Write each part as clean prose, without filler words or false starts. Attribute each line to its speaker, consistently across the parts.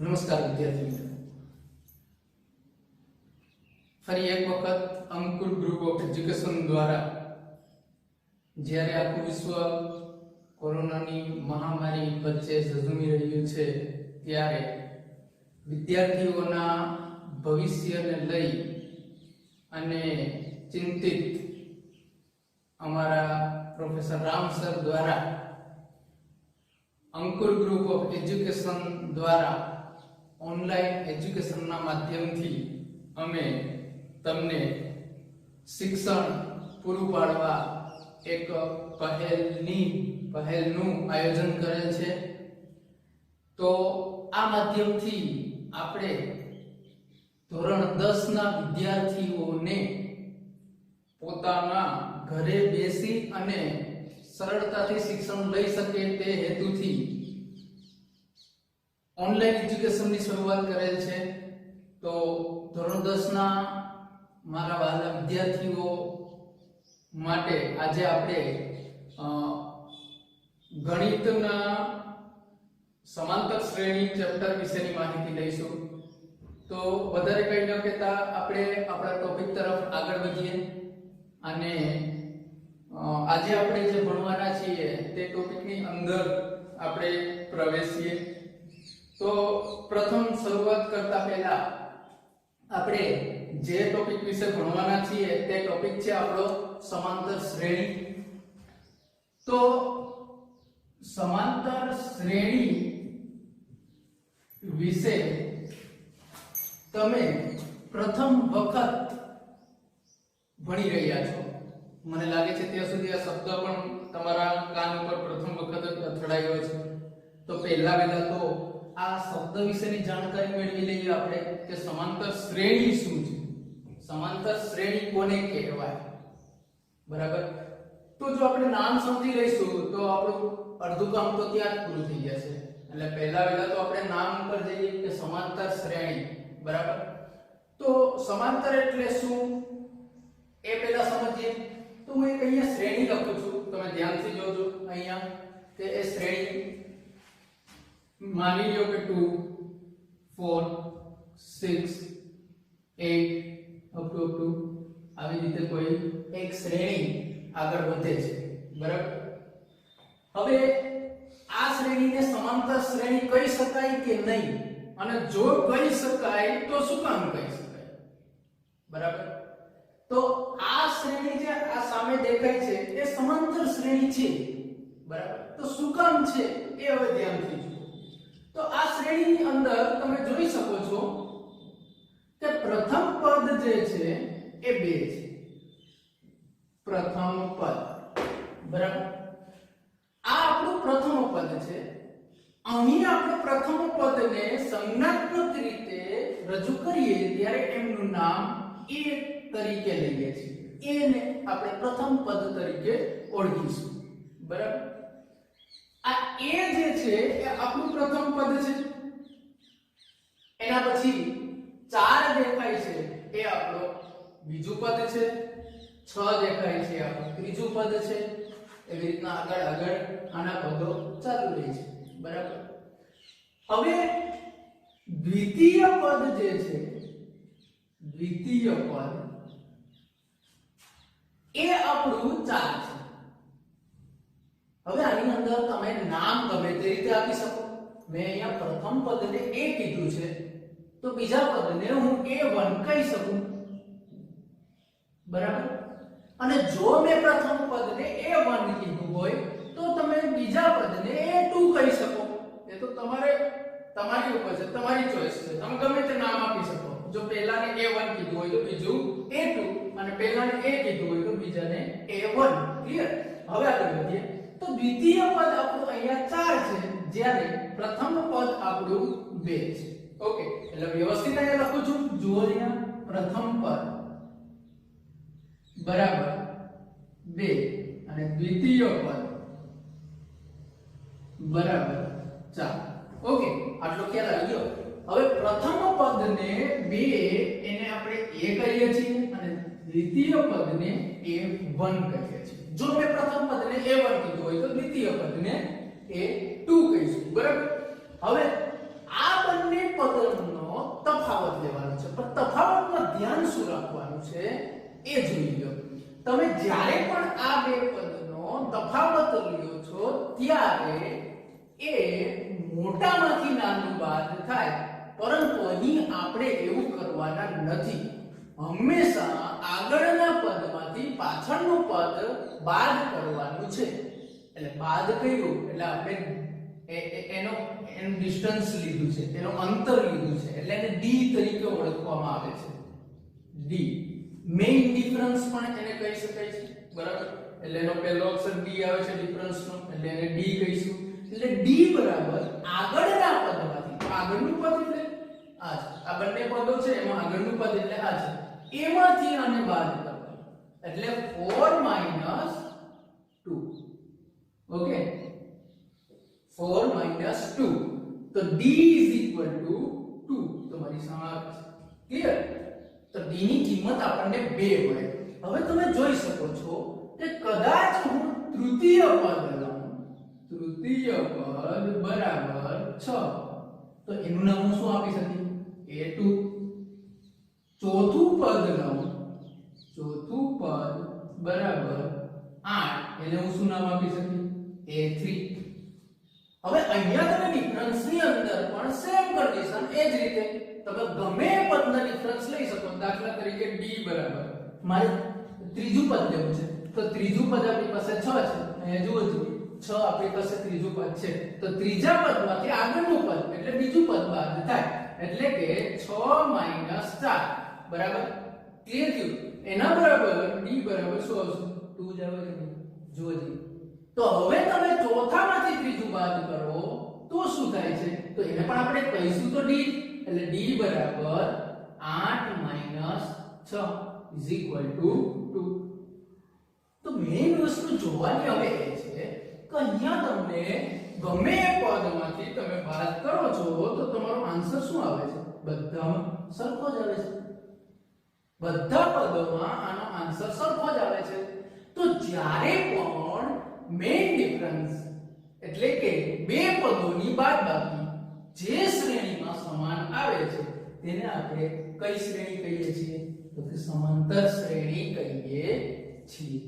Speaker 1: નમસ્કાર વિદ્યાર્થી મિત્રો, ફરી એક વખત અંકુર ગ્રુપ ઓફ એજ્યુકેશન દ્વારા જ્યારે આખું વિશ્વ કોરોનાની મહામારી વચ્ચે ઝઝૂમી રહ્યું છે ત્યારે વિદ્યાર્થીઓના ભવિષ્યને લઈ અને ચિંતિત અમારા પ્રોફેસર રામ સર દ્વારા અંકુર ગ્રુપ ઓફ એજ્યુકેશન દ્વારા ઓનલાઈન એજ્યુકેશનના માધ્યમથી અમે તમને શિક્ષણ પૂરું પાડવા એક પહેલનું આયોજન કરેલ છે। તો આ માધ્યમથી આપણે ધોરણ 10 ના વિદ્યાર્થીઓને પોતાના ઘરે બેસી અને સરળતાથી શિક્ષણ લઈ શકે તે હેતુથી ઓનલાઈન એજ્યુકેશનની શરૂઆત કરેલ છે। તો ધોરણ 10 ના મારા વહાલા વિદ્યાર્થીઓ માટે આજે આપણે ગણિતના સમાંતર શ્રેણી ચેપ્ટર વિશેની માહિતી લઈશું। તો વધારે કંઈ ન કહેતા આપણે આપણા ટોપિક તરફ આગળ વધીએ અને આજે આપણે જે ભણવાના છીએ તે ટોપિકની અંદર આપણે પ્રવેશીએ। તો પ્રથમ શરૂઆત કરતા પહેલા આપણે જે ટોપિક વિશે ભણવાના છીએ તે ટોપિક છે આપણો સમાંતર શ્રેણી। તો સમાંતર શ્રેણી વિશે તમે પ્રથમ વખત ભણી રહ્યા છો, મને લાગે છે ત્યાં સુધી આ શબ્દ પણ તમારા કાન ઉપર પ્રથમ વખત જ અથડાયો છે। તો પહેલા તો આ શબ્દ વિશેની જાણકારી મેળવી લઈએ આપણે કે સમાંતર શ્રેણી શું છે, સમાંતર શ્રેણી કોને કહેવાય, બરાબર। તો જો આપણે નામ સમજી લઈશું તો આપણું અડધું કામ તો ત્યાં જ પૂરું થઈ જશે। એટલે પહેલા તો આપણે નામ પર જઈએ કે સમાંતર શ્રેણી, બરાબર। તો સમાંતર એટલે શું એ પહેલા સમજીએ। તો હું એક અહીંયા શ્રેણી લખું છું, તમે ધ્યાનથી જોજો અહીંયા કે એ શ્રેણી માની લો કે 2 4 6 8 અપ ટુ આવી રીતે કોઈ એક શ્રેણી આગળ વધે છે, બરાબર। હવે આ શ્રેણીને સમાંતર શ્રેણી કહી શકાય કે નહીં, અને જો કહી શકાય તો શું કામ કહી શકાય, બરાબર। તો આ શ્રેણી જે આ સામે દેખાય છે એ સમાંતર શ્રેણી છે, બરાબર। તો શું કામ છે એ હવે ધ્યાનથી જુઓ। તો આ શ્રેણીની અંદર તમે જોઈ શકો છો કે પ્રથમ પદ જે છે એ 2 છે, પ્રથમ પદ, બરાબર। આ આપણું પ્રથમ પદ છે। અહીં આપણે પ્રથમ પદને સંજ્ઞાત્મક રીતે રજૂ કરીએ ત્યારે એમનું નામ a તરીકે લઈએ છીએ, a ને આપણે પ્રથમ પદ તરીકે ઓળખીશું, બરાબર। આ a જે છે એ આપણું પ્રથમ પદ છે, એના પછી 4 દેખાય છે એ આપણો બીજું પદ છે, 6 દેખાય છે આપણું ત્રીજું પદ છે, એવી રીતના આગળ આના પદો ચાલુ રહે છે, બરાબર। હવે દ્વિતીય પદ જે છે, દ્વિતીય પદ એ આપણું 4 છે। હવે આની અંદર તમે નામ ગમે તે રીતે આપી શકો। મેં અહીંયા પ્રથમ પદને a કીધું છે તો બીજા પદને હું a1 કહી શકું, બરાબર। અને જો મેં પ્રથમ પદને a1 કીધું હોય તો તમે બીજા પદને a2 કહી શકો। એ તો તમારી ઉપર છે, તમારી ચોઈસ છે, તમે ગમે તે નામ આપી શકો। જો પહેલાને a1 કીધું હોય તો બીજું a2, અને પહેલાને a કીધું હોય તો બીજાને a1, ક્લિયર। હવે આગળ વધીએ તો દ્વિતીય પદ આપણું અહીંયા 4 છે, જ્યારે પ્રથમ પદ આપણું 2 છે, ઓકે। એટલે વ્યવસ્થિત અહીંયા લખું છું, જુઓ અહીંયા પ્રથમ પદ બરાબર 2 અને દ્વિતીય પદ બરાબર 4, ઓકે। આટલો ખ્યાલ આવી ગયો। હવે પ્રથમ પદને 2 એને આપણે a કહીએ છીએ અને દ્વિતીય પદને a1 કહીએ છીએ। જો મેં પ્રથમ પદને a1 કીધું હોય તો દ્વિતીય પદને a2 કહીશું, બરાબર। હવે આ બંને પદનો તફાવત લેવાનો છે, પણ તફાવતમાં ધ્યાન શું રાખવાનું છે એ જોઈ લો. તમે જ્યારે પણ આ બે પદનો તફાવત લ્યો છો ત્યારે એ મોટામાંથી નાનું બાદ થાય, પરંતુ અહીં આપણે એવું કરવાના નથી. હંમેશા આગળના પદમાંથી પાછળનું પદ બાદ કરવાનું છે. એટલે બાદ કર્યું એટલે આપણે એનો ડિસ્ટન્સ લીધું છે, એનો અંતર લીધું છે, એટલે એને ડી તરીકે ઓળખવામાં આવે છે. ડી મેઇન ડિફરન્સ પણ એને કહી શકાય છે, બરાબર. એટલે એનો પહેલો અક્ષર ડી આવે છે ડિફરન્સનો, એટલે એને ડી કહીશું. એટલે ડી બરાબર આગળના પદમાંથી, આગળનું પદ એટલે આ છે, આ બંને પદો છે એમાં આગળનું પદ એટલે આ છે, એમાંથી આને બાદ કરવાનું, એટલે 4 - 2. ઓકે, 4 - 2, તો d = 2 તમારી સામે ક્લિયર. તો d ની કિંમત આપણને 2 મળે. હવે તમે જોઈ શકો છો કે કદાચ હું તૃતીય પદ લઉં, તૃતીય પદ બરાબર 6, તો એનું નામ હું શું આપી શકું? a2. ચોથું પદ લઉં, ચોથું પદ બરાબર 8, એટલે હું શું નામ આપી શકું? a3. હવે અહીંયા તમે ડિફરન્સ ની અંદર પણ સેમ કન્ડિશન એ જ રીતે તમે ગમે એ પદના ડિફરન્સ લઈ શકો. દાખલા તરીકે d બરાબર મારે ત્રીજું પદ લેવું છે, તો ત્રીજું પદ આપણી પાસે 6 છે. અહીંયા જુઓ છો 6 આપણી પાસે ત્રીજું પદ છે, તો ત્રીજા પદમાંથી આગળનું પદ એટલે બીજું પદ બાદ થાય, એટલે કે 6 - 4 બરાબર ક્લિયર થયું. એના બરાબર d બરાબર શું આવશે? 2 જ આવે છે. જુઓ જી, તો હવે તમે ચોથામાંથી ત્રીજું બાદ કરો તો શું થાય છે? તો એને પણ આપણે કહીશું તો d, એટલે d બરાબર 8 - 6 = 2. તો મેઈન વસ્તુ જોવાની હવે એ છે કે અહીંયા તમને ગમે એ પદમાંથી તમે બાદ કરો છો તો તમારો આન્સર શું આવે છે? બધામાં સરખો જ આવે છે. બધા પદોમાં આનો આન્સર સરખો જ આવે છે. તો જ્યારે પણ મેઈન ડિફરન્સ એટલે કે બે પદોની બાદબાકી જે શ્રેણીમાં સમાન આવે છે તેને આપણે કઈ શ્રેણી કહીએ છીએ? તો કે સમાંતર શ્રેણી કહીએ છીએ.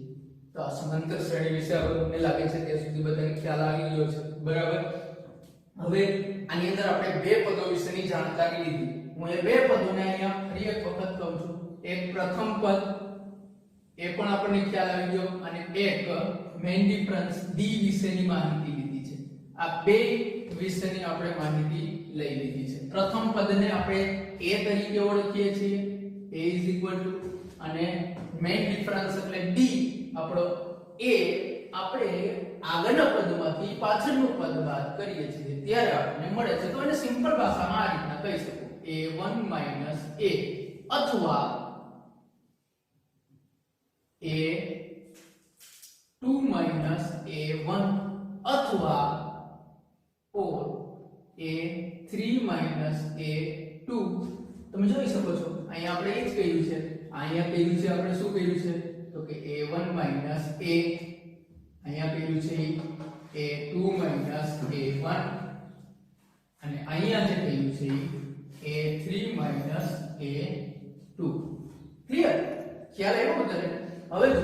Speaker 1: તો આ સમાંતર શ્રેણી વિશે આપણને લાગે છે ત્યાં સુધી બધાને ખ્યાલ આવી ગયો છે, બરાબર. હવે આની અંદર આપણે બે પદો વિશેની જાણકારી લીધી. હું એ બે પદોને અહીંયા ફરી એક વખત કહું છું. એક પ્રથમ પદ, એ પણ આપણને ખ્યાલ આવી ગયો, અને એક મેઈન ડિફરન્સ d વિશેની માહિતી લીધી છે. આ બે વિશેની આપણે માહિતી લઈ લીધી છે. પ્રથમ પદને આપણે a તરીકે ઓળખીએ છીએ, a = અને મેઈન ડિફરન્સ એટલે d આપણો a આપણે આગળના પદમાંથી પાછળનું પદ બાદ કરીએ છીએ ત્યારે આપણને મળે છે. તો એને સિમ્પલ ભાષામાં આ રીતના કહી શકો, a1 - a, અથવા a2 - a1, અથવા or a3 - a2. તમે જોઈ શકો છો અહીંયા આપણે એ જ કહ્યું છે. અહીંયા કહ્યું છે આપણે શું કહ્યું છે? તો કે a1 - a, અહીંયા કહ્યું છે a2 - a1, અને અહીંયા જે કહ્યું છે a3 - a2. ક્લિયર? ખ્યાલ આવ્યો બધાને? હવે જો,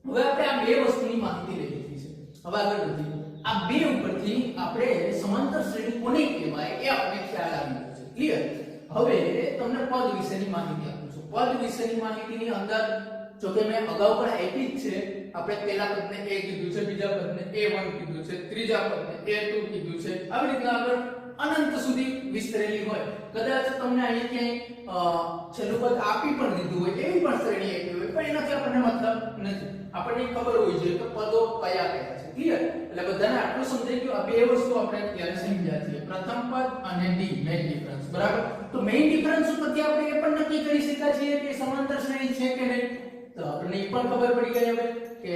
Speaker 1: હવે આપણે આ બે વસ્તુની માહિતી લઈ લીધી છે. હવે આગળ વધીએ. આ બે ઉપરથી આપણે સમાંતર શ્રેણી કોને કહેવાય એ આપણે ખ્યાલ આવી ગયો છે. ક્લિયર? હવે તમને પદ વિશેની માહિતી આપું છું. પદ વિશેની માહિતીની અંદર જો કે મેં અગાઉ પણ આપી જ છે. આપણે પહેલા પદને a કીધું છે, બીજા પદને a1 કીધું છે, ત્રીજા પદને a2 કીધું છે. આવી રીતના આગળ અનંત સુધી વિસ્તરેલી હોય. કદાચ તમને અહીં ક્યાંય છેલ્લું પદ આપી પણ દીધું હોય, એવી પણ શ્રેણી આપી હોય, પણ એનાથી આપણને મતલબ નથી. આપણને ખબર હોવી જોઈએ કે પદો કયા કયા છે. ક્લિયર? એટલે બધાને આટલું સમજાઈ ગયું. આ બે વસ્તુ આપણે અત્યારે સમજ્યા છીએ, પ્રથમ પદ અને d મેઈન ડિફરન્સ, બરાબર. તો મેઈન ડિફરન્સ ઉપરથી આપણે એ પણ નક્કી કરી શકીએ છીએ કે સમાંતર શ્રેણી છે કે નહીં. તો આપણને એ પણ ખબર પડી ગઈ હવે કે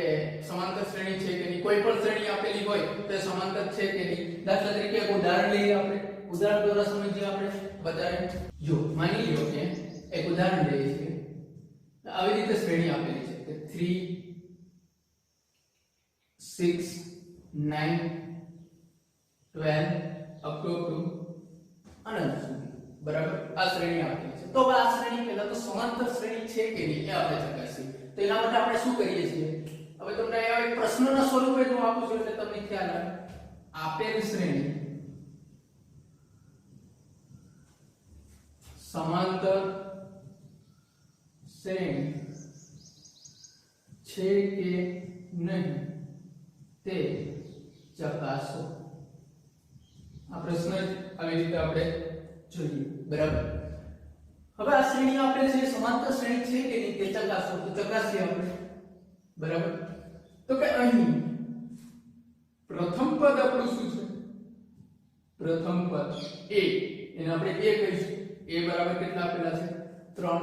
Speaker 1: સમાંતર શ્રેણી છે કે નહીં. કોઈ પણ શ્રેણી આપેલી હોય તો એ સમાંતર છે કે નહીં. દાખલા તરીકે એક ઉદાહરણ લઈએ આપણે. ઉદાહરણ દ્વારા સમજીએ આપણે વધારે. જો માની લો કે એક ઉદાહરણ લઈએ છીએ. આવી રીતે શ્રેણી આપેલી છે કે 3 6 9 12 up to અનંત સુધી, બરાબર? આ શ્રેણી આપેલી છે. તો હવે આ શ્રેણી પહેલા તો સમાંતર શ્રેણી છે કે નહીં એ આપણે ચકાસીએ. તો એના માટે આપણે શું કરીએ છીએ? હવે તમને એક પ્રશ્નના સ્વરૂપે હું આપું છું એટલે તમને ખ્યાલ આવે. આપેલ શ્રેણી સમાંતર શ્રેણી છે કે નહીં તે ચકાસો. આ પ્રશ્ન આવી રીતે આપણે જોઈએ, બરાબર? હવે આ શ્રેણી આપેલ છે, સમાંતર શ્રેણી છે કે નહીં તે ચકાસો. તો ચકાસીએ આપણે, બરાબર? તો કે અહીં પ્રથમ પદ આપણું શું છે? પ્રથમ પદ a, એને આપણે a કહીશું. a બરાબર કેટલા આપેલા છે? 3.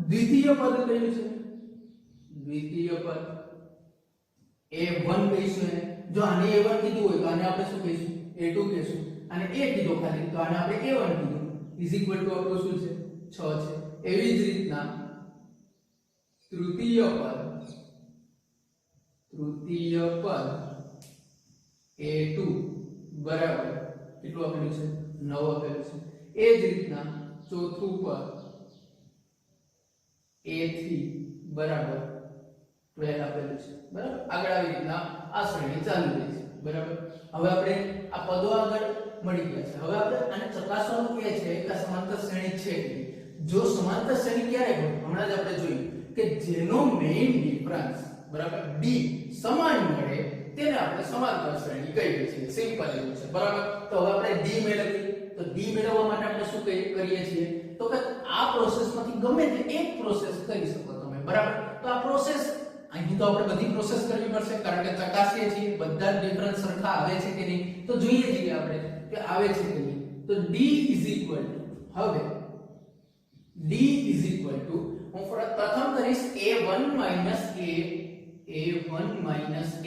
Speaker 1: દ્વિતીય પદ કયું છે? દ્વિતીય પદ a1 કહીશું એને. જો આને a1 કીધું હોય તો આને આપણે શું કહીશું? a2 કહીશું. અને a કીધો ખાલી તો આને આપણે a1 કીધું. ઇઝ ઇક્વલ ટુ આપણું શું છે? 6 છે. એવી જ રીતના તૃતીય પદ a2 બરાબર કેટલું આપેલું છે? 9 આપેલું છે. એ જ રીતના ચોથું પદ a3 બરાબર 12 આપેલું છે, બરાબર? આગળ આવી રીતના આ શ્રેણી ચાલુ રહે છે, બરાબર? હવે આપણે આ પદો આગળ મળી ગયા છે. હવે આપણે આને ચકાસવાનું કે છે કે સમાંતર શ્રેણી છે કે નહીં. જો સમાંતર શ્રેણી ક્યારે હોય? હમણાં જ આપણે જોયું કે જેનો મેઈન ડિફરન્સ, બરાબર, d સમાન મળે તેને આપણે સમાંતર શ્રેણી કહીએ છીએ. સિમ્પલ એવું છે, બરાબર? તો હવે આપણે d મેળવીએ. તો d મેળવવા માટે આપણે શું કરીએ છીએ? તો કે આ પ્રોસેસમાંથી ગમે તે એક પ્રોસેસ કરી શકો તમે, બરાબર? તો આ પ્રોસેસ અહીં તો આપણે બધી પ્રોસેસ કરવી પડશે કારણ કે ચકાસીએ છીએ બધા ડિફરન્સ સરખા આવે છે કે નહીં. તો જોઈએ છીએ આપણે કે આવે છે કે નહીં. તો d ઇઝ ઇક્વલ ટુ, હવે d ઇઝ ઇક્વલ ટુ હું પ્રથમ કરીશ a1 minus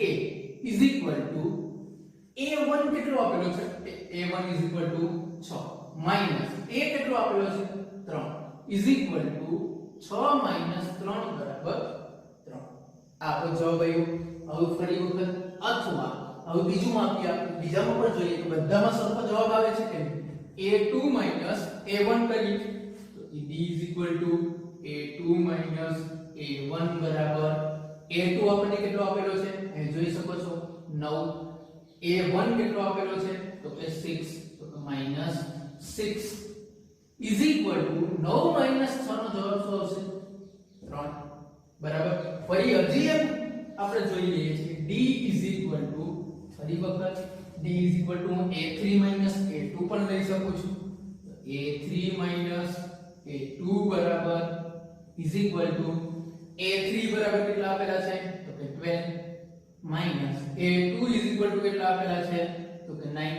Speaker 1: a is equal to a1 કેટલો આપેલો છે? a1 is equal to 6 minus a કેટલો આપેલો છે? 3 ઇઝ ઇક્વલ ટુ 6 માઈનસ 3 બરાબર 3. આપણો જવાબ આવ્યો. હવે ફરી વખત અથવા હવે બીજું માપીએ આપણે, બીજામાં પણ જોઈએ કે બધામાં સરખો જવાબ આવે છે કે a2 માઈનસ a1 કરીએ તો d is equal to a2 minus a1 બરાબર a2 આપણને કેટલો આપેલો છે? એ જોઈ શકો છો 9. a1 કેટલો આપેલો છે? તો કે 6, તો કે minus 6 is equal to 9 minus 6 નો જવાબ શું આવશે? 3, બરાબર? ફરી હજી એક આપણે જોઈ લઈએ છીએ. d ઇઝ ઇક્વલ ટુ ફરી વખત d is equal to a3 minus a2 પણ લઈ શકું છું. a3 માઈનસ a2 બરાબર ઇઝ ઇક્વલ ટુ a3 બરાબર કેટલા આપેલા છે? તો કે 12 minus a2 is equal to કેટલા આપેલા છે? તો કે 9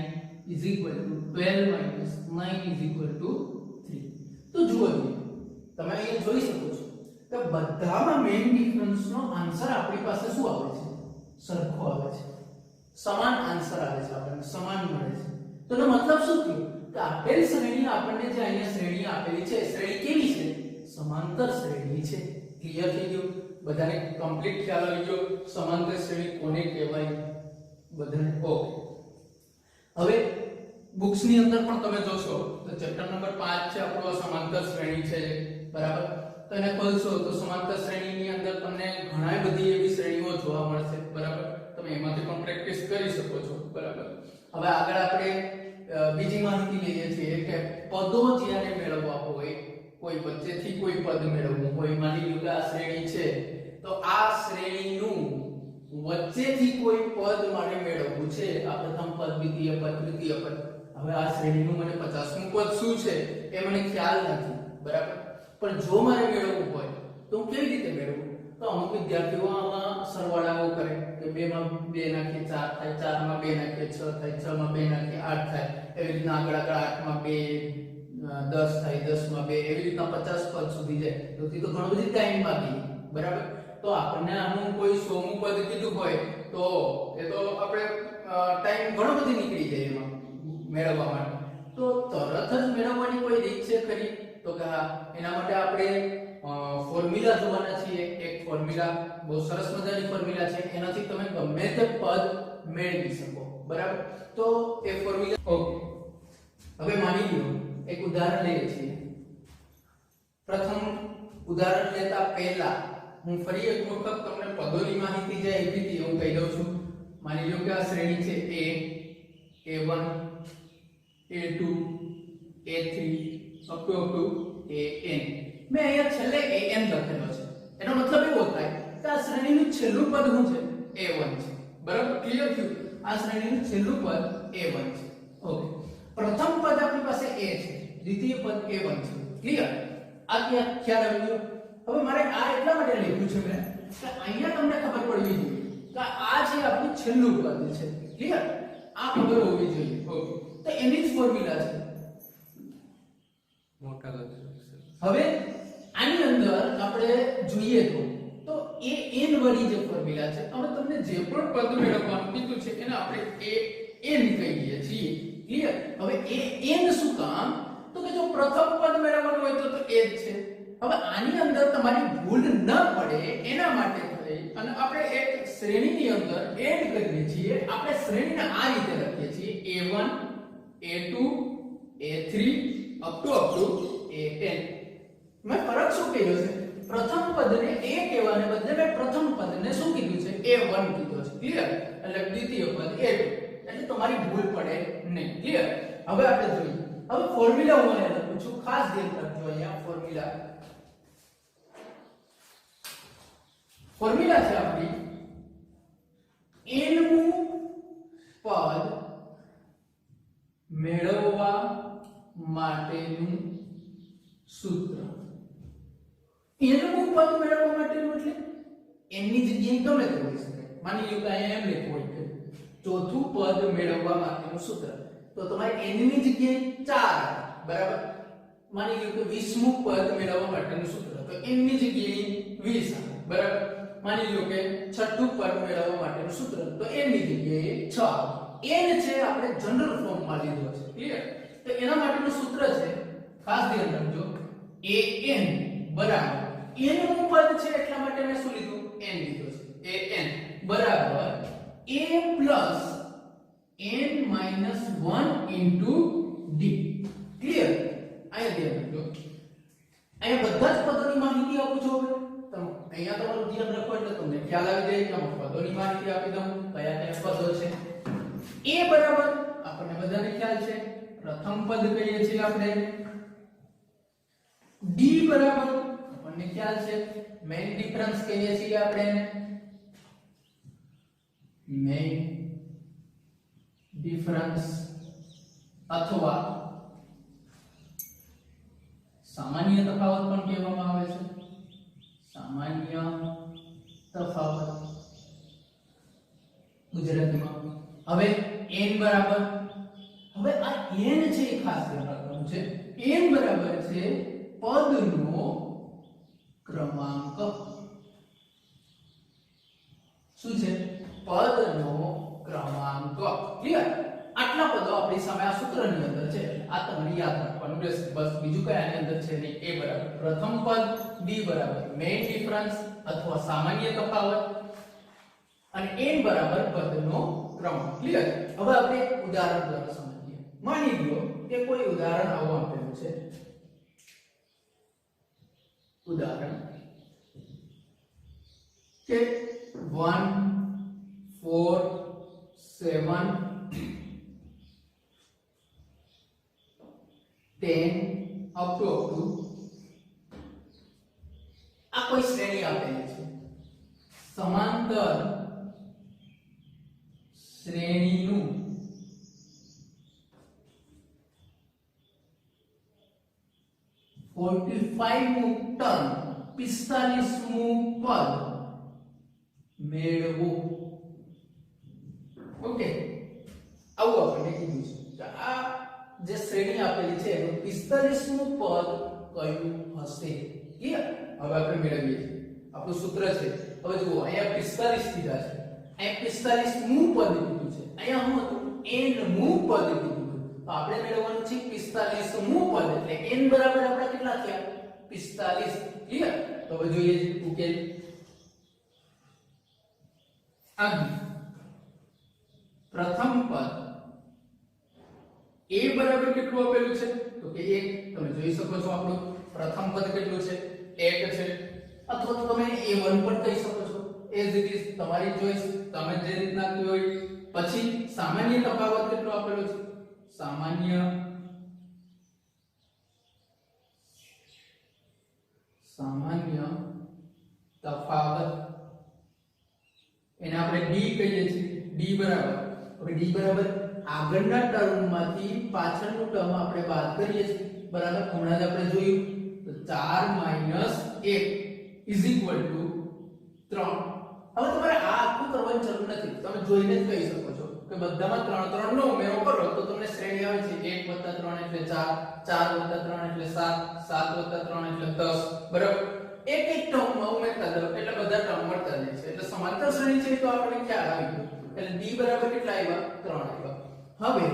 Speaker 1: is equal to 12 minus 9 is equal to 3. તો જુઓ તમે અહીંયા જોઈ શકો છો કે બધામાં મેઈન ડિફરન્સનો આન્સર આપણી પાસે શું આવે છે? સરખો આવે છે, સમાન આન્સર આવે છે, આપણને સમાન મળે છે. તો એનો મતલબ શું થયો કે આપેલ શ્રેણી આપણને જે અહીંયા શ્રેણી આપેલી છે શ્રેણી કેવી છે? સમાંતર શ્રેણી છે. ક્લિયર થઈ ગયું? બધાને કમ્પ્લીટ ખ્યાલ આવી ગયો સમાંતર શ્રેણી કોને કહેવાય? બધાને ઓકે. હવે બુક્સ ની અંદર પણ તમે જોશો તો ચેપ્ટર નંબર 5 છે આપણો સમાંતર શ્રેણી છે, બરાબર? તો એને ખોલશો તો સમાંતર શ્રેણીની અંદર તમને ઘણા બધી એવી શ્રેણીઓ જોવા મળશે, બરાબર? તમે એમાંથી પણ પ્રેક્ટિસ કરી શકો છો, બરાબર? હવે આગળ આપણે બીજી માહિતી લઈએ છીએ કે પદો જ્યારે મેળવવા હોય, કોઈ વચ્ચેથી કોઈ પદ મેળવવું હોય, માની લો કે આ શ્રેણી છે તો આ શ્રેણીનું વચ્ચેથી કોઈ પદ મારે મેળવવું છે. આ પ્રથમ પદ, દ્વિતીય પદ, તૃતીય પદ. હવે આ શ્રેણીનું મને 50મું પદ શું છે એ મને ખ્યાલ નથી, બરાબર? પણ જો મારે મેળવવું હોય તો હું કેવી રીતે મેળવું? તો અમુક વિદ્યાર્થીઓ આમાં સરવાળાઓ કરે કે 2 માં 2 નાખીએ 4 થાય, 4 માં 2 નાખીએ 6 થાય, 6 માં 2 નાખીએ 8 થાય, એવી રીતના આગળ 8 માં 2 10 થાય, 10 માં 2, એવી રીતના 50 પદ સુધી જાય. તો તે તો ઘણો બધી ટાઈમ બાકી, બરાબર? તો આપણને આનું કોઈ 100મું પદ કીધું હોય તો એ તો આપણે ટાઈમ ઘણો બધી નીકળી જાય એમાં મેળવવા માટે. તો તરત જ મેળવવાની કોઈ રીત છે ખરી? તો કે હા, એના માટે આપણે ફોર્મ્યુલા જોવાના છીએ. એક ફોર્મ્યુલા, બહુ સરસ મજાની ફોર્મ્યુલા છે, એનાથી તમે ગમે તે પદ મેળવી શકો, બરાબર? તો એ ફોર્મ્યુલા ઓકે. હવે માની લો એક ઉદાહરણ લઈએ છીએ. પ્રથમ ઉદાહરણ લેતા પહેલા હું ફરી એક વખત તમને પદોની માહિતી જે આપી હતી હું કહી દઉં છું. માની લો કે આ શ્રેણી છે A1 A2 A3 up to AN. મેં અહીંયા છેલ્લે AN લખેલો છે. એનો મતલબ એવો થાય કે આ શ્રેણીનું છેલ્લું પદ શું છે? A1 છે. બરાબર? ક્લિયર થયું? આ શ્રેણીનું છેલ્લું પદ A1 છે. ઓકે. પ્રથમ પદ આપણી પાસે A છે, દ્વિતીય પદ A1 છે. ક્લિયર? આ ક્યાં ખ્યાલ આવી ગયો? હવે મારે આ એટલા માટે લખ્યું છે મેં કે અહીંયા તમને ખબર પડવી જોઈએ કે આ છે આપણું છેલ્લું પદ છે. ક્લિયર? આ ખબર હોવી જોઈએ. ઓકે. તો એની જ ફોર્મ્યુલા છે.
Speaker 2: મોટા લખજો.
Speaker 1: હવે આની અંદર આપણે જોઈએ તો એ n વાળી જે ફોર્મ્યુલા છે. હવે તમને જે પણ પદ મેળવવાનું કીધું છે એને આપણે n કહીએ છીએ. ક્લિયર? હવે n શું કામ? તો કે જો પ્રથમ પદ મેળવવાનું હોય તો એ જ છે. હવે આની અંદર તમારી ભૂલ ન પડે એના માટે થઈ અને આપણે એક શ્રેણીની અંદર એડ કરીએ છીએ. આપણે શ્રેણીને આ રીતે લખીએ છીએ A1 A2 A3 up to AN. મેં ફરક શું કહ્યો છે? પ્રથમ પદને a કહેવાને બદલે મેં પ્રથમ પદને શું કીધું છે? A1 કીધું છે. ક્લિયર? એટલે દ્વિતીય પદ A2. એટલે તમારી ભૂલ પડે નહીં. ક્લિયર? હવે આપણે જોઈએ. હવે ફોર્મ્યુલા હું અહીંયા લખું છું. ખાસ ધ્યાન રાખજો. અહીંયા ફોર્મ્યુલા છે આપણી nમું પદ મેળવવા માટેનું સૂત્ર. nમું પદ મેળવવા માટેનું એટલે n ની જગ્યાએ ગમે તે હોઈ શકે. માની લો કે અહીંયા એમ લખવું હોય કે ચોથું પદ મેળવવા માટેનું સૂત્ર. તો તમારે n ની જગ્યાએ 4 બરાબર. માની લો કે 20મું પદ મેળવવા માટેનું સૂત્ર. તો n ની જગ્યાએ 20 આવે. બરાબર. માની લો કે છઠ્ઠું પદ મેળવવા માટેનું સૂત્ર. તો n ની જગ્યાએ 6 આવે. n છે આપણે જનરલ ફોર્મમાં લીધો છે. ક્લિયર? તો એના માટેનું સૂત્ર છે, ખાસ ધ્યાન રાખજો, an બરાબર n નું પદ છે એટલા માટે મેં શું લીધું? n લીધો છે. an બરાબર a plus n minus 1 into d. Clear? અહીંયા ધ્યાન રાખજો. અહીંયા બધા જ પદોની માહિતી આપું છું. હવે અહીંયા તમારું ધ્યાન રાખો એટલે તમને ખ્યાલ આવી જાય કે આમાં પદોની માહિતી આપી દઉં. કયા કયા પદો છે? a બરાબર આપણને બધાને ખ્યાલ છે, પ્રથમ પદ કહીએ છીએ આપણે. d બરાબર આપણને ખ્યાલ છે, મેઈન ડિફરન્સ કહીએ છીએ આપણે. મેઈન ડિફરન્સ અથવા સામાન્ય તફાવત પણ કહેવામાં આવે છે. સામાન્ય તફાવત ગુજરાતીમાં. હવે n બરાબર, હવે આ n છે એ ખાસ ધ્યાન રાખવાનું છે. n બરાબર છે પદનો ક્રમાંક. શું છે? પદનો ક્રમાંક. ક્લિયર? આટલા પદો આપણી સામે આ સૂત્રની અંદર છે. આ તમારે યાદ રાખવાનું રહેશે. બસ બીજું કઈ આની અંદર છે નહીં. a બરાબર પ્રથમ પદ, d બરાબર મેઈન ડિફરન્સ અથવા સામાન્ય તફાવત અને n બરાબર પદનો ક્રમાંક. ક્લિયર? હવે આપણે ઉદાહરણ દ્વારા સમજીએ. માની લો કે કોઈ ઉદાહરણ આવું આપેલું છે. ઉદાહરણ કે 1 4 7 10 up to આ કોઈ શ્રેણી આપેલી છે. સમાંતર શ્રેણીનું મુ ટર્મ 45મું પદ મેળવો. ઓકે, આવું આપણે કીધું છે કે આ જે શ્રેણી આપેલી છે એનું 45મું પદ કયું હશે? ક્લિયર? હવે આપણે મેળવીએ છીએ. આપણું સૂત્ર છે. હવે જુઓ અહીંયા 45 કીધા છે, અહીંયા 45મું પદ કીધું છે, અહીંયા શું હતું? nમું પદ કીધું. તો આપણે મેળવવાનું છે 45મું પદ. એટલે n બરાબર આપણા કેટલા થયા? 45. ક્લિયર? તો હવે જોઈએ ઉકેલ. અહીં પ્રથમ પદ a બરાબર કેટલું આપેલું છે? તો તો કે 1. તમે જોઈ શકો છો આપણું પ્રથમ પદ કેટલું છે 1 છે, અથવા તો તમે a1 પણ કહી શકો છો, એઝ ઇટ ઇઝ તમારી ચોઈસ, તમે જે રીતના કહ્યું હોય. પછી સામાન્ય તફાવત કેટલો આપેલો છે, સામાન્ય તફાવત એને આપણે d કહીએ છીએ. d બરાબર, હવે d બરાબર આગળના ટર્મમાંથી પાછળનું ટર્મ આપણે બાદ કરીએ છીએ, બરાબર. હમણાં જ આપણે જોયું તો 4 - 1 = 3. હવે તમારે આ આખું કરવાની જરૂર નથી, તમે જોઈને જ કહી શકો છો કે બધામાં 3 3 નો ઉમેરો કરો તો તમને શ્રેણી આવે છે 1 + 3 એટલે 4, 4 + 3 એટલે 7, 7 + 3 એટલે 10, બરાબર. એક એક ટર્મમાં ઉમેરતા જાઓ એટલે બધા ટર્મ મળતા જાય છે, એટલે સમાંતર શ્રેણી છે તો આપણે ખ્યાલ આવી ગયો. એટલે d બરાબર કેટલા આવ્યા, 3 આવ્યા. હવે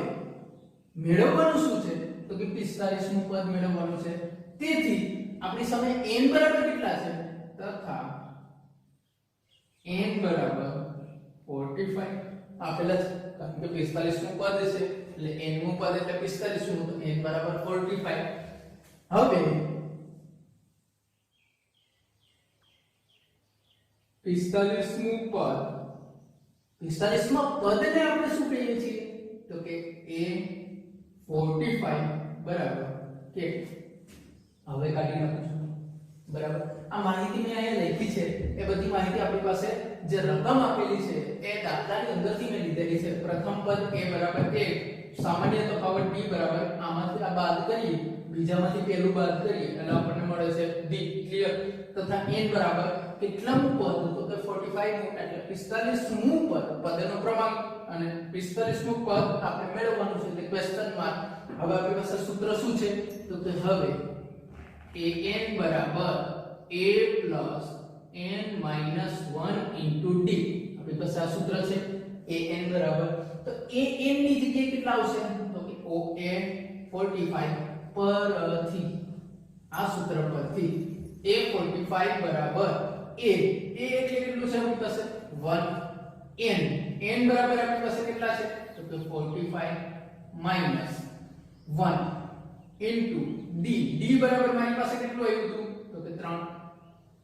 Speaker 1: મેળવવાનું શું છે, તો કે 45 નું પદ મેળવવાનું છે. તેથી આપણી સામે n બરાબર કેટલા છે, તથા n બરાબર 45 આપેલા છે, કારણ કે 45 નું પદ છે એટલે n નું પદ એટલે 45 નું, તો n બરાબર 45. હવે 45 નું પદ, 45 માં પદને આપણે શું કહીએ છીએ, તો કે a45 બરાબર કે હવે કાઢી નાખું છું, બરાબર. આ માહિતી મેં અહીંયા લખી છે એ બધી માહિતી આપણી પાસે જે રકમ આપેલી છે એ દાખલાની અંદરથી મેં લીધેલી છે. પ્રથમ પદ a બરાબર 1, સામાન્ય તફાવત d બરાબર આમાંથી આ બાદ કરીએ, બીજામાંથી પહેલું બાદ કરીએ એટલે આપણને મળે છે d. ક્લિયર. તથા n બરાબર કેટલામું પદ, તો કે 45 નું એટલે 45 નું પદ, પદનો ક્રમાંક, અને 45 નું પદ આપણે મેળવવાનું છે એટલે ક્વેશ્ચન માર્ક. હવે આપણી પાસે સૂત્ર શું છે, તો કે હવે an બરાબર a plus n minus 1 into d. આપણી પાસે આ સૂત્ર છે an બરાબર, તો an ની જગ્યાએ કેટલા આવશે, તો કે oa 45 પરથી, આ સૂત્ર પરથી a45 બરાબર a એટલે કેટલું છે આપણી પાસે 1, n બરાબર આપણી પાસે કેટલા છે, તો કે 45 minus 1 into d. d બરાબર મારી પાસે કેટલું આવ્યું હતું, તો કે 3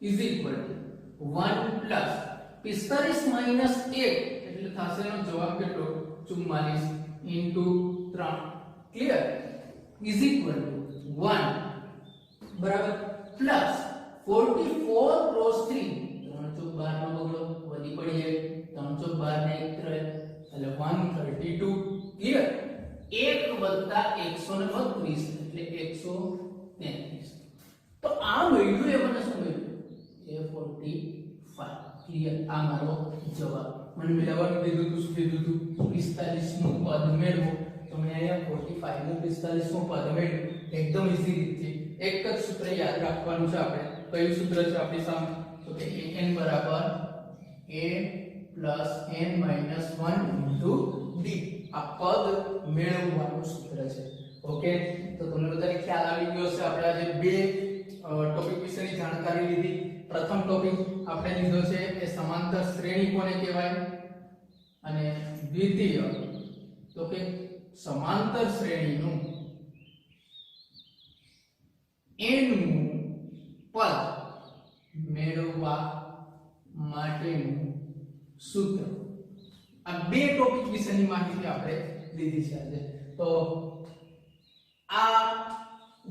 Speaker 1: is equal to 1 plus 45 minus 1 એટલે થશે એનો જવાબ કેટલો, 44 into 3. Clear. is equal to 1 બરાબર plus 44 cross 3, 3 ચોક 12 નો બગડો વધી પડી જાય, 3 ચોક 12 ને 1 રહે એટલે 132. ક્લિયર. 1 વત્તા 132 એટલે 133. તો આ મળ્યું એ મને શું મળ્યું, a45. ક્લિયર. આ મારો જવાબ. મને મેળવવાનું કીધું હતું, શું કીધું હતું, 45 નું પદ મેળવો, તો મેં અહીંયા 45 નું 45 નું પદ મેળવ્યું. એકદમ ઈઝી રીતથી એક જ સૂત્ર યાદ રાખવાનું છે આપણે. કયું સૂત્ર છે આપણી સામે, તો કે an બરાબર a plus n minus 1 into d. આ પદ મેળવવાનું સૂત્ર છે. ઓકે, તો તમને બધાને ખ્યાલ આવી ગયો છે. આપણે આજે બે ટોપિક વિશેની જાણકારી લીધી. પ્રથમ ટોપિક આપણે લીધો છે એ સમાંતર શ્રેણી કોને કહેવાય, અને દ્વિતીય તો કે સમાંતર શ્રેણીનું n નું પદ મેળવવા માટેનું સૂત્ર. આ બે ટોપિક વિશેની માહિતી આપણે લીધી છે આજે. તો આ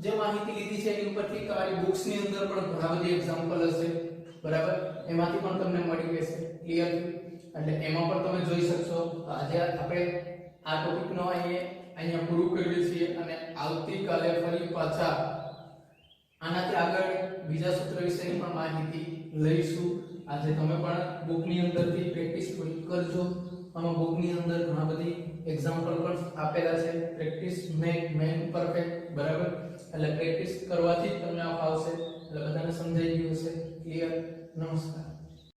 Speaker 1: જે માહિતી લીધી છે એની ઉપરથી તમારી બુક્સ ની અંદર પણ ઘણા બધા એક્ઝામ્પલ હશે, બરાબર. એમાંથી પણ તમને મળી જશે. ક્લિયર. એટલે એમાં પણ તમે જોઈ શકશો. તો આજે આપણે આ ટોપિક નો અહીંયા પૂરું કરીએ છીએ, અને આવતીકાલે ફરી પાછા આનાથી આગળ બીજા સૂત્ર વિશેની પણ માહિતી લઈશું. આજે તમે પણ બુક ની અંદરથી પ્રેક્ટિસ કરજો. આમાં બુક ની અંદર ઘણા બધી એક્ઝામ્પલ પણ આપેલા છે. પ્રેક્ટિસ મેક મેન પરફેક્ટ, બરાબર. એટલે પ્રેક્ટિસ કરવાથી જ તમને આવશે. એટલે બધાને સમજાઈ ગયું હશે. ક્લિયર. નમસ્કાર.